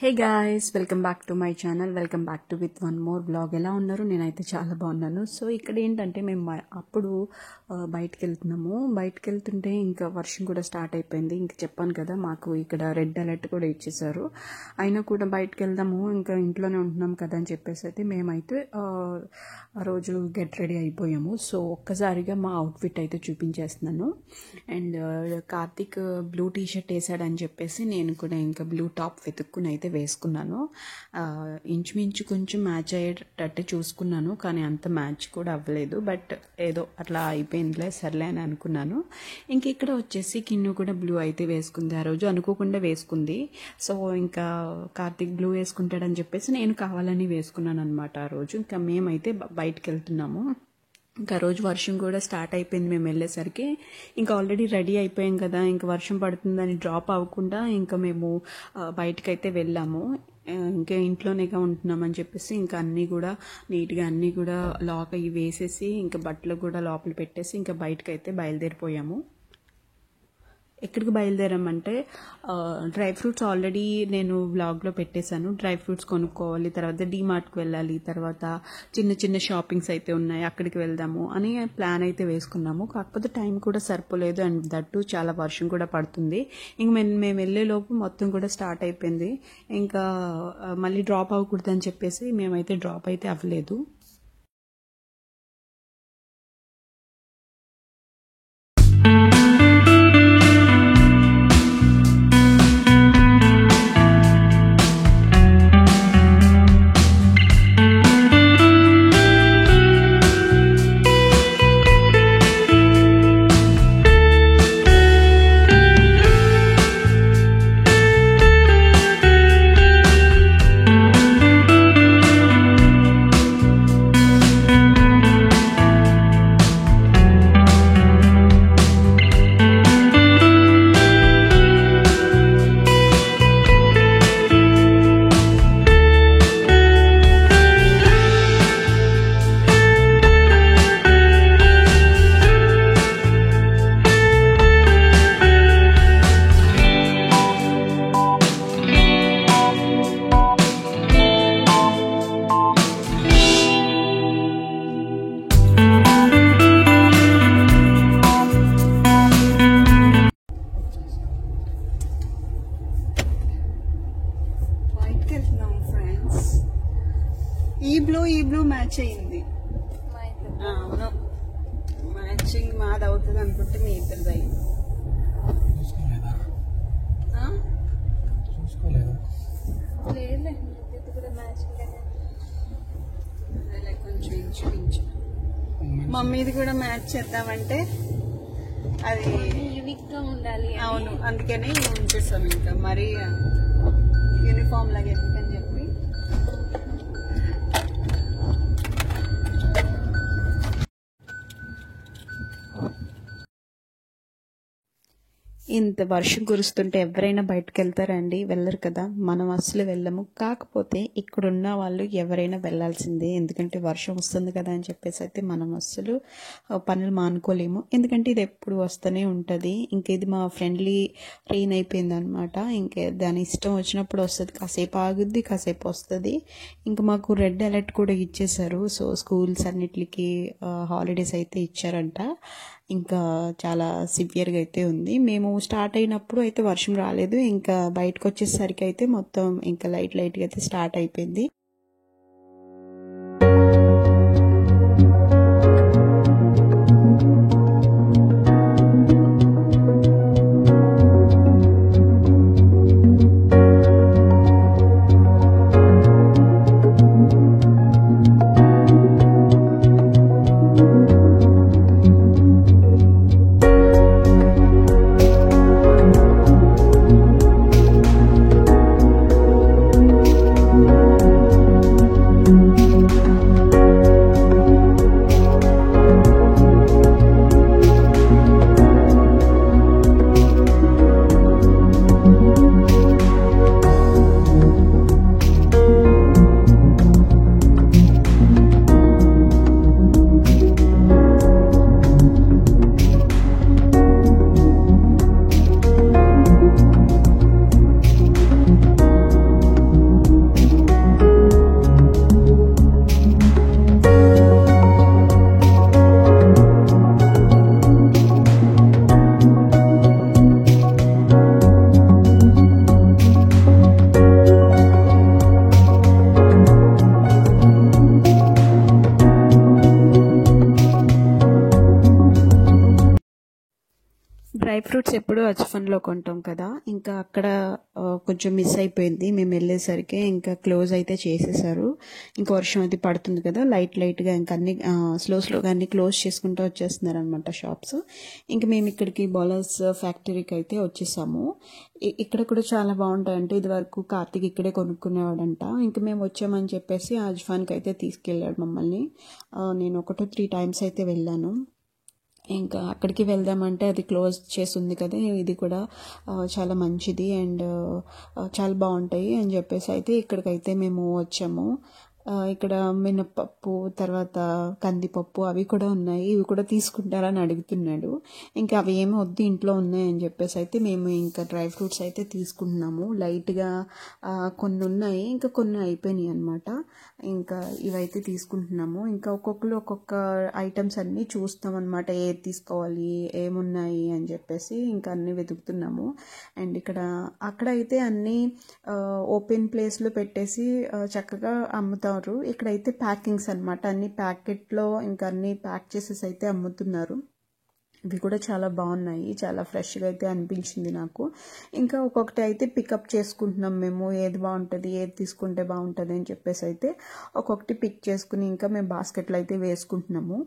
Hey guys, welcome back to my channel. Welcome back to with one more blog. ఎలా ఉన్నారు? నేనైతే చాలా బాగున్నాను. సో ఇక్కడ ఏంటంటే మేము అప్పుడు బయటకు వెళ్తున్నాము. బయటకు వెళ్తుంటే ఇంకా వర్షం కూడా స్టార్ట్ అయిపోయింది. ఇంకా చెప్పాను కదా, మాకు ఇక్కడ రెడ్ అలర్ట్ కూడా ఇచ్చేసారు. అయినా కూడా బయటకు వెళ్దాము, ఇంకా ఇంట్లోనే ఉంటున్నాం కదా అని చెప్పేసి అయితే మేమైతే ఆ రోజు గెట్ రెడీ అయిపోయాము. సో ఒక్కసారిగా మా అవుట్ఫిట్ అయితే చూపించేస్తున్నాను. And Karthik blue T shirt వేసాడని చెప్పేసి నేను కూడా ఇంకా బ్లూ టాప్ వెతుక్కుని అయితే వేసుకున్నాను. ఇంచుమించు కొంచెం మ్యాచ్ అయ్యేటట్టు చూసుకున్నాను, కానీ అంత మ్యాచ్ కూడా అవ్వలేదు. బట్ ఏదో అట్లా అయిపోయిందిలే, సర్లే అని అనుకున్నాను. ఇంక ఇక్కడ వచ్చేసి కిన్ను కూడా బ్లూ అయితే వేసుకుంది. ఆ రోజు అనుకోకుండా వేసుకుంది. సో ఇంకా కార్తిక్ బ్లూ వేసుకుంటాడని చెప్పేసి నేను కావాలని వేసుకున్నాను అనమాట. ఆ రోజు ఇంకా మేమైతే బయటకు వెళ్తున్నాము. ఇంకా రోజు వర్షం కూడా స్టార్ట్ అయిపోయింది. మేము వెళ్ళేసరికి ఇంకా ఆల్రెడీ రెడీ అయిపోయాం కదా, ఇంకా వర్షం పడుతుందని డ్రాప్ అవ్వకుండా ఇంకా మేము బయటకైతే వెళ్ళాము. ఇంకా ఇంట్లోనేగా ఉంటున్నామని చెప్పేసి ఇంకా అన్నీ కూడా నీట్గా అన్నీ కూడా లాక్ అయ్యి వేసేసి ఇంకా బట్టలు కూడా లోపల పెట్టేసి ఇంకా బయటకైతే బయలుదేరిపోయాము. ఎక్కడికి బయలుదేరామంటే డ్రై ఫ్రూట్స్ ఆల్రెడీ నేను వ్లాగ్లో పెట్టేశాను. డ్రై ఫ్రూట్స్ కొనుక్కోవాలి, తర్వాత డీమార్ట్కి వెళ్ళాలి, తర్వాత చిన్న చిన్న షాపింగ్స్ అయితే ఉన్నాయి, అక్కడికి వెళ్దాము అని ప్లాన్ అయితే వేసుకున్నాము. కాకపోతే టైం కూడా సరిపోలేదు. అండ్ దట్టు చాలా వర్షం కూడా పడుతుంది. ఇంక మేము వెళ్ళేలోపు మొత్తం కూడా స్టార్ట్ అయిపోయింది. ఇంకా మళ్ళీ డ్రాప్ అవ్వకూడదని చెప్పేసి మేమైతే డ్రాప్ అయితే అవ్వలేదు. ఈ బ్లూ మ్యాచ్ అయింది. అవును, మ్యాచింగ్ మాది అవుతుంది అనుకుంటే మీ ఇద్దరిది అయింది. కొంచెం ఇంచుమించు మమ్మీది కూడా మ్యాచ్ చేద్దామంటే అది యూనిక్ గా ఉండాలి. అవును, అందుకని ఉంచేస్తాం. ఇంకా మరీ యూనిఫామ్ లాగా ఎందుకని చెప్పి ఇంత వర్షం కురుస్తుంటే ఎవరైనా బయటకు వెళ్తారండి? వెళ్ళరు కదా. మనం అసలు వెళ్ళము. కాకపోతే ఇక్కడున్న వాళ్ళు ఎవరైనా వెళ్ళాల్సిందే, ఎందుకంటే వర్షం వస్తుంది కదా అని చెప్పేసి అయితే మనం అసలు పనులు మానుకోలేము. ఎందుకంటే ఇది ఎప్పుడు వస్తూనే ఉంటుంది. ఇంకా ఇది మా ఫ్రెండ్లీ రెయిన్ అయిపోయింది అనమాట. ఇంకా దాని ఇష్టం వచ్చినప్పుడు వస్తుంది, కాసేపు ఆగుద్ది, కాసేపు వస్తుంది. ఇంకా మాకు రెడ్ అలర్ట్ కూడా ఇచ్చేసారు. సో స్కూల్స్ అన్నిటికీ హాలిడేస్ అయితే ఇచ్చారంట. ఇంకా చాలా సివియర్గా అయితే ఉంది. మేము స్టార్ట్ అయినప్పుడు అయితే వర్షం రాలేదు. ఇంకా బయటకు వచ్చేసరికి అయితే మొత్తం ఇంకా లైట్గా అయితే స్టార్ట్ అయిపోయింది. ఫ్రూట్స్ ఎప్పుడు అజ్ఫన్లో కొంటాం కదా, ఇంకా అక్కడ కొంచెం మిస్ అయిపోయింది. మేము వెళ్ళేసరికి ఇంకా క్లోజ్ అయితే చేసేసారు. ఇంకా వర్షం అది పడుతుంది కదా, లైట్గా ఇంకా అన్ని స్లోగా అన్ని క్లోజ్ చేసుకుంటూ వచ్చేస్తున్నారు అనమాట షాప్స్. ఇంకా మేము ఇక్కడికి బౌలర్స్ ఫ్యాక్టరీకి అయితే వచ్చేసాము. ఇక్కడ కూడా చాలా బాగుంటాయంటే, ఇది వరకు కార్తీక్ ఇక్కడే కొనుక్కునేవాడంట. ఇంకా మేము వచ్చామని చెప్పేసి అజ్ఫాన్కి అయితే తీసుకెళ్ళాడు మమ్మల్ని. నేను 1-3 టైమ్స్ అయితే వెళ్ళాను. ఇంకా అక్కడికి వెళ్దామంటే అది క్లోజ్ చేసి ఉంది కదా, ఇది కూడా చాలా మంచిది అండ్ చాలా బాగుంటాయి అని చెప్పేసి అయితే ఇక్కడికైతే మేము వచ్చాము. ఇక్కడ మినపప్పు, తర్వాత కందిపప్పు అవి కూడా ఉన్నాయి, ఇవి కూడా తీసుకుంటారని అడుగుతున్నాడు. ఇంకా అవి ఏమి వద్దు, ఇంట్లో ఉన్నాయని చెప్పేసి అయితే మేము ఇంకా డ్రై ఫ్రూట్స్ అయితే తీసుకుంటున్నాము. లైట్గా కొన్ని ఉన్నాయి, ఇంకా కొన్ని అయిపోయినాయి అనమాట. ఇంకా ఇవైతే తీసుకుంటున్నాము. ఇంకా ఒక్కొక్క ఐటమ్స్ అన్నీ చూస్తాం అనమాట, ఏది తీసుకోవాలి, ఏమున్నాయి అని చెప్పేసి ఇంకా అన్నీ వెతుకుతున్నాము. అండ్ అక్కడైతే అన్నీ ఓపెన్ ప్లేస్లో పెట్టేసి చక్కగా అమ్ముతారు. ఇక్కడైతే ప్యాకింగ్స్ అనమాట, అన్ని ప్యాకెట్లో ఇంకా అన్ని ప్యాక్ చేసేసి అయితే అమ్ముతున్నారు. ఇవి కూడా చాలా బాగున్నాయి, చాలా ఫ్రెష్గా అయితే అనిపించింది నాకు. ఇంకా ఒక్కొక్కటి అయితే పికప్ చేసుకుంటున్నాం మేము, ఏది బాగుంటుంది, ఏది తీసుకుంటే బాగుంటుంది అని చెప్పేసి అయితే ఒక్కొక్కటి పిక్ చేసుకుని ఇంకా మేము బాస్కెట్లో అయితే వేసుకుంటున్నాము.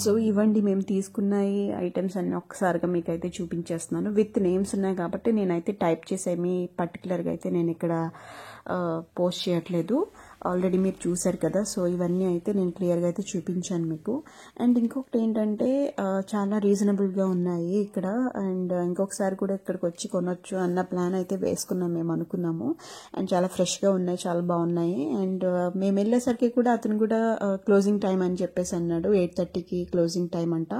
సో ఇవ్వండి మేము తీసుకున్న ఈ ఐటమ్స్ అన్నీ ఒక్కసారిగా మీకైతే చూపించేస్తున్నాను. విత్ నేమ్స్ ఉన్నాయి కాబట్టి నేనైతే టైప్ చేసేమి పర్టికులర్గా అయితే నేను ఇక్కడ పోస్ట్ చేయట్లేదు. ఆల్రెడీ మీరు చూసారు కదా. సో ఇవన్నీ అయితే నేను క్లియర్గా అయితే చూపించాను మీకు. అండ్ ఇంకొకటి ఏంటంటే చాలా రీజనబుల్గా ఉన్నాయి ఇక్కడ. అండ్ ఇంకొకసారి కూడా ఇక్కడికి వచ్చి కొనొచ్చు అన్న ప్లాన్ అయితే వేసుకున్నాం మేము అనుకున్నాము. అండ్ చాలా ఫ్రెష్గా ఉన్నాయి, చాలా బాగున్నాయి. అండ్ మేము వెళ్ళేసరికి కూడా అతను కూడా క్లోజింగ్ టైం అని చెప్పేసి అన్నాడు. 8:30కి క్లోజింగ్ టైం అంట.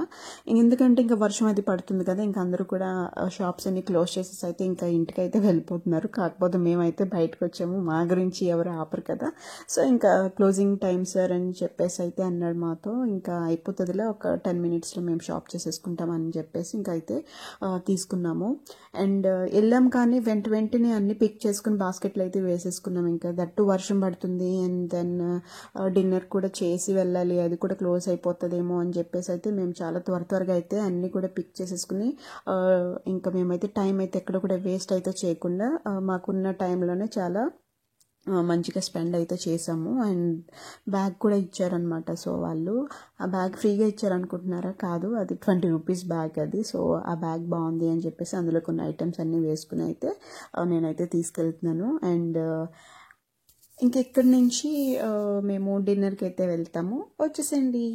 ఎందుకంటే ఇంకా వర్షం అది పడుతుంది కదా, ఇంకా అందరూ కూడా షాప్స్ అన్ని క్లోజ్ చేసేసి అయితే ఇంకా ఇంటికి అయితే వెళ్ళిపోతున్నారు. కాకపోతే మేమైతే బయటకు వచ్చాము, మా గురించి ఎవరు ఆపరు కదా. సో ఇంకా క్లోజింగ్ టైం సార్ అని చెప్పేసి అయితే అన్నాడు మాతో. ఇంకా అయిపోతుందిలే, ఒక 10 minutesలో మేము షాప్ చేసేసుకుంటామని చెప్పేసి ఇంకా అయితే తీసుకున్నాము. అండ్ వెళ్ళాం కానీ వెంటనే అన్ని పిక్ చేసుకుని బాస్కెట్లో అయితే వేసేసుకున్నాం. ఇంకా దట్టు వర్షం పడుతుంది అండ్ దెన్ డిన్నర్ కూడా చేసి వెళ్ళాలి, అది కూడా క్లోజ్ అయిపోతుందేమో అని చెప్పేసి అయితే మేము చాలా త్వరగా అయితే అన్నీ కూడా పిక్ చేసేసుకుని ఇంకా మేమైతే టైం అయితే ఎక్కడ కూడా వేస్ట్ అయితే చేయకుండా మాకున్న టైంలోనే చాలా మంచిగా స్పెండ్ అయితే చేసాము. అండ్ బ్యాగ్ కూడా ఇచ్చారనమాట. సో వాళ్ళు ఆ బ్యాగ్ ఫ్రీగా ఇచ్చారనుకుంటున్నారా? కాదు, అది 20 రూపీస్ బ్యాగ్ అది. సో ఆ బ్యాగ్ బాగుంది అని చెప్పేసి అందులో కొన్ని ఐటమ్స్ అన్నీ వేసుకుని అయితే నేనైతే తీసుకెళ్తున్నాను. అండ్ ఇంకెక్కడి నుంచి మేము డిన్నర్కి అయితే వెళ్తాము, వచ్చేసండి.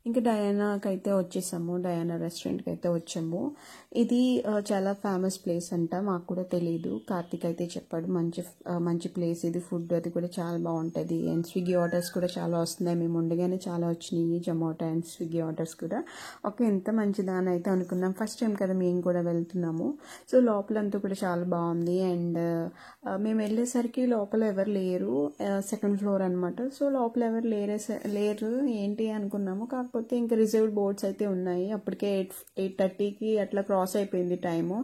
ఇంకా డయానాకి అయితే వచ్చేసాము, డయానా రెస్టారెంట్కి అయితే వచ్చాము. ఇది చాలా ఫేమస్ ప్లేస్ అంట, మాకు కూడా తెలియదు. కార్తిక్ అయితే చెప్పాడు మంచి ప్లేస్ ఇది, ఫుడ్ అది కూడా చాలా బాగుంటుంది. అండ్ స్విగ్గీ ఆర్డర్స్ కూడా చాలా వస్తున్నాయి, మేము ఉండగానే చాలా వచ్చినాయి జొమాటో అండ్ స్విగ్గీ ఆర్డర్స్ కూడా. ఓకే, ఎంత మంచిదా అని అయితే అనుకున్నాం. ఫస్ట్ టైం కదా మేము కూడా వెళ్తున్నాము. సో లోపలంతా కూడా చాలా బాగుంది. అండ్ మేము వెళ్ళేసరికి లోపల ఎవరు లేరు, సెకండ్ ఫ్లోర్ అనమాట. సో లోపల ఎవరు లేరు ఏంటి అనుకున్నాము. కాకపోతే ఇంకా రిజర్వ్డ్ బోర్డ్స్ అయితే ఉన్నాయి. అప్పటికే 8:30కి అట్లా క్రాస్ అయిపోయింది టైము.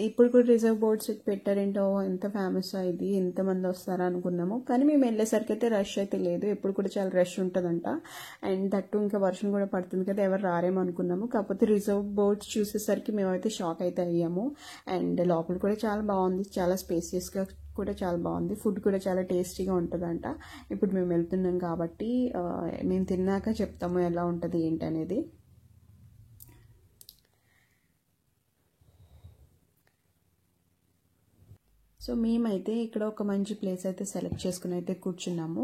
ఇప్పుడు కూడా రిజర్వ్ బోర్డ్స్ పెట్టారేంటో, ఎంత ఫేమస్ ఇది, ఎంతమంది వస్తారా అనుకున్నాము. కానీ మేము వెళ్ళేసరికి అయితే రష్ అయితే లేదు, ఎప్పుడు కూడా చాలా రష్ ఉంటుందంట. అండ్ దట్టు ఇంకా వర్షం కూడా పడుతుంది కదా, ఎవరు రారేమో అనుకున్నాము. కాకపోతే రిజర్వ్ బోర్డ్స్ చూసేసరికి మేమైతే షాక్ అయితే అయ్యాము. అండ్ లోపల కూడా చాలా బాగుంది, చాలా స్పేసియస్గా కూడా చాలా బాగుంది. ఫుడ్ కూడా చాలా టేస్టీగా ఉంటుందంట. ఇప్పుడు మేము వెళ్తున్నాం కాబట్టి మేము తిన్నాక చెప్తాము ఎలా ఉంటుంది ఏంటి అనేది. సో మేమైతే ఇక్కడ ఒక మంచి ప్లేస్ అయితే సెలెక్ట్ చేసుకుని అయితే కూర్చున్నాము.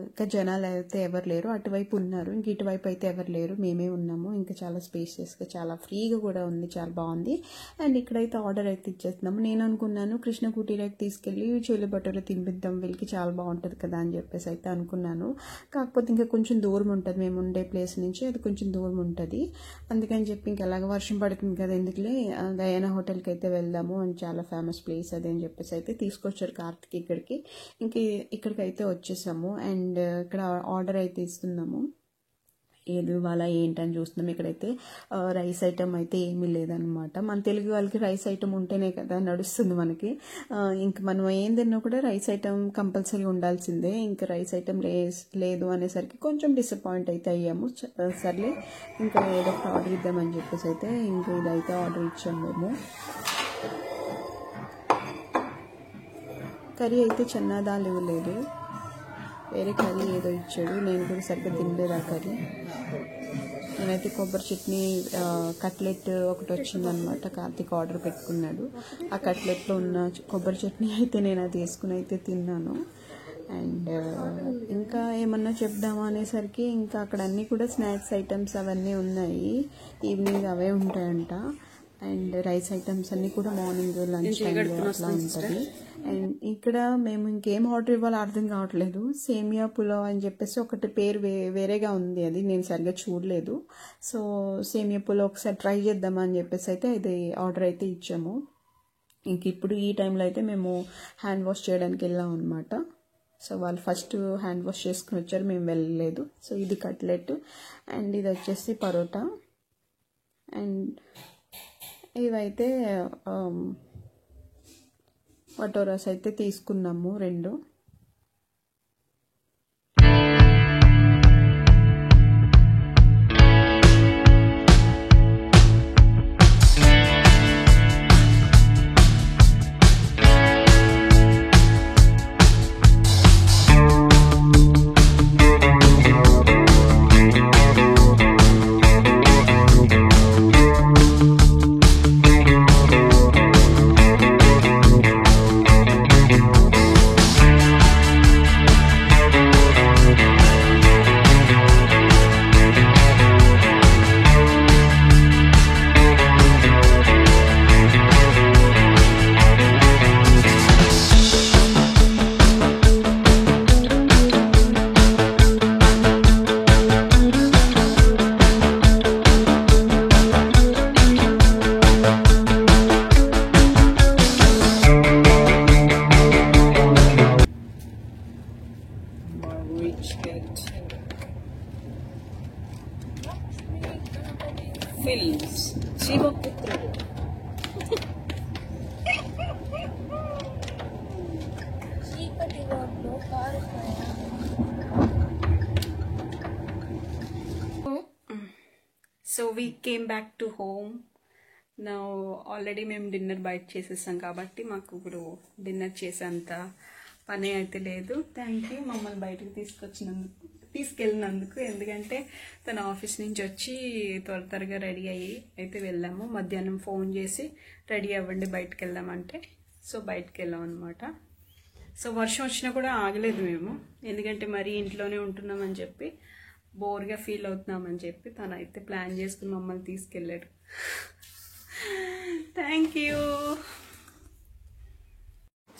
ఇంకా జనాలు అయితే ఎవరు లేరు, అటువైపు ఉన్నారు, ఇంక ఇటువైపు అయితే ఎవరు లేరు, మేమే ఉన్నాము. ఇంకా చాలా స్పేషియస్గా చాలా ఫ్రీగా కూడా ఉంది, చాలా బాగుంది. అండ్ ఇక్కడైతే ఆర్డర్ అయితే ఇచ్చేస్తున్నాము. నేను అనుకున్నాను కృష్ణ కుటీరాకి తీసుకెళ్ళి చోలే భటూరే తినిపిద్దాం వీళ్ళకి, చాలా బాగుంటుంది కదా అని చెప్పేసి అయితే అనుకున్నాను. కాకపోతే ఇంకా కొంచెం దూరం ఉంటుంది, మేము ఉండే ప్లేస్ నుంచి అది కొంచెం దూరం ఉంటుంది. అందుకని చెప్పి ఇంక ఎలాగ వర్షం పడుతుంది కదా, ఎందుకులే డయానా హోటల్కి అయితే వెళ్దాము, అని చాలా ఫేమస్ ప్లేస్ అదే అని చెప్పేసి అయితే తీసుకొచ్చారు కార్తిక్ ఇక్కడికి. ఇంక ఇక్కడికి అయితే వచ్చేసాము. అండ్ ఇక్కడ ఆర్డర్ అయితే ఇస్తున్నాము, ఏది ఇవ్వాలా ఏంటని చూస్తున్నాం. ఇక్కడైతే రైస్ ఐటమ్ అయితే ఏమీ లేదనమాట. మన తెలుగు వాళ్ళకి రైస్ ఐటమ్ ఉంటేనే కదా నడుస్తుంది మనకి. ఇంక మనం ఏం తిన్నా కూడా రైస్ ఐటమ్ కంపల్సరీ ఉండాల్సిందే. ఇంకా రైస్ ఐటమ్ లేదు అనేసరికి కొంచెం డిసప్పాయింట్ అయితే అయ్యాము. సర్లే ఇంకా ఏదో ఒక ఆర్డర్ ఇద్దామని చెప్పేసి అయితే ఇంకా ఇదైతే ఆర్డర్ ఇచ్చాము మేము. కర్రీ అయితే చెన్నా దాల్ ఇవ్వలేదు, వేరే కర్రీ ఏదో ఇచ్చాడు. నేను కూడా సరిగ్గా తినలేదు ఆ కర్రీ. నేనైతే కొబ్బరి చట్నీ కట్లెట్ ఒకటి వచ్చిందనమాట, కార్తీక్ ఆర్డర్ పెట్టుకున్నాడు. ఆ కట్లెట్లో ఉన్న కొబ్బరి చట్నీ అయితే నేను అది వేసుకుని అయితే తిన్నాను. అండ్ ఇంకా ఏమన్నా చెప్దామా అనేసరికి ఇంకా అక్కడ అన్నీ కూడా స్నాక్స్ ఐటమ్స్ అవన్నీ ఉన్నాయి, ఈవినింగ్ అవే ఉంటాయంట. అండ్ రైస్ ఐటమ్స్ అన్నీ కూడా మార్నింగ్ లంచ్ టైంలో అట్లా ఉంటుంది. అండ్ ఇక్కడ మేము ఇంకేం ఆర్డర్ ఇవ్వాలో అర్థం కావట్లేదు. సేమియా పులావ్ అని చెప్పేసి ఒకటి పేరు వేరేగా ఉంది, అది నేను సరిగ్గా చూడలేదు. సో సేమియా పులావ్ ఒకసారి ట్రై చేద్దామని చెప్పేసి అయితే ఇది ఆర్డర్ అయితే ఇచ్చాము. ఇంక ఇప్పుడు ఈ టైంలో అయితే మేము హ్యాండ్ వాష్ చేయడానికి వెళ్ళాం అనమాట. సో వాళ్ళు ఫస్ట్ హ్యాండ్ వాష్ చేసుకుని వచ్చారు, మేము వెళ్ళలేదు. సో ఇది కట్లెట్ అండ్ ఇది వచ్చేసి పరోటా. అండ్ ఇవైతే వటోరాస్ అయితే తీసుకున్నాము 2. Films Sivaputrudu. So we came back to home నా. ఆల్రెడీ మేము డిన్నర్ బయట చేసేసాం కాబట్టి మాకు ఇప్పుడు డిన్నర్ చేసేంత పని అయితే లేదు. థ్యాంక్ యూ మమ్మల్ని బయటకు తీసుకెళ్ళినందుకు. ఎందుకంటే తన ఆఫీస్ నుంచి వచ్చి త్వరగా రెడీ అయ్యి అయితే వెళ్ళాము. మధ్యాహ్నం ఫోన్ చేసి రెడీ అవ్వండి బయటకు వెళ్దామంటే సో బయటకు వెళ్ళాం అనమాట. సో వర్షం వచ్చినా కూడా ఆగలేదు మేము, ఎందుకంటే మరీ ఇంట్లోనే ఉంటున్నామని చెప్పి బోర్గా ఫీల్ అవుతున్నామని చెప్పి తనైతే ప్లాన్ చేసుకుని మమ్మల్ని తీసుకెళ్ళాడు. Thank you.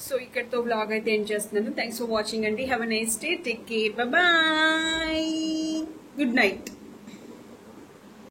సో ఇక్కడితో బ్లాగ్ అయితే ఎండ్ చేస్తున్నాను. థ్యాంక్స్ ఫర్ వాచింగ్ అండి. Have a nice day. Take care. Bye. Good night.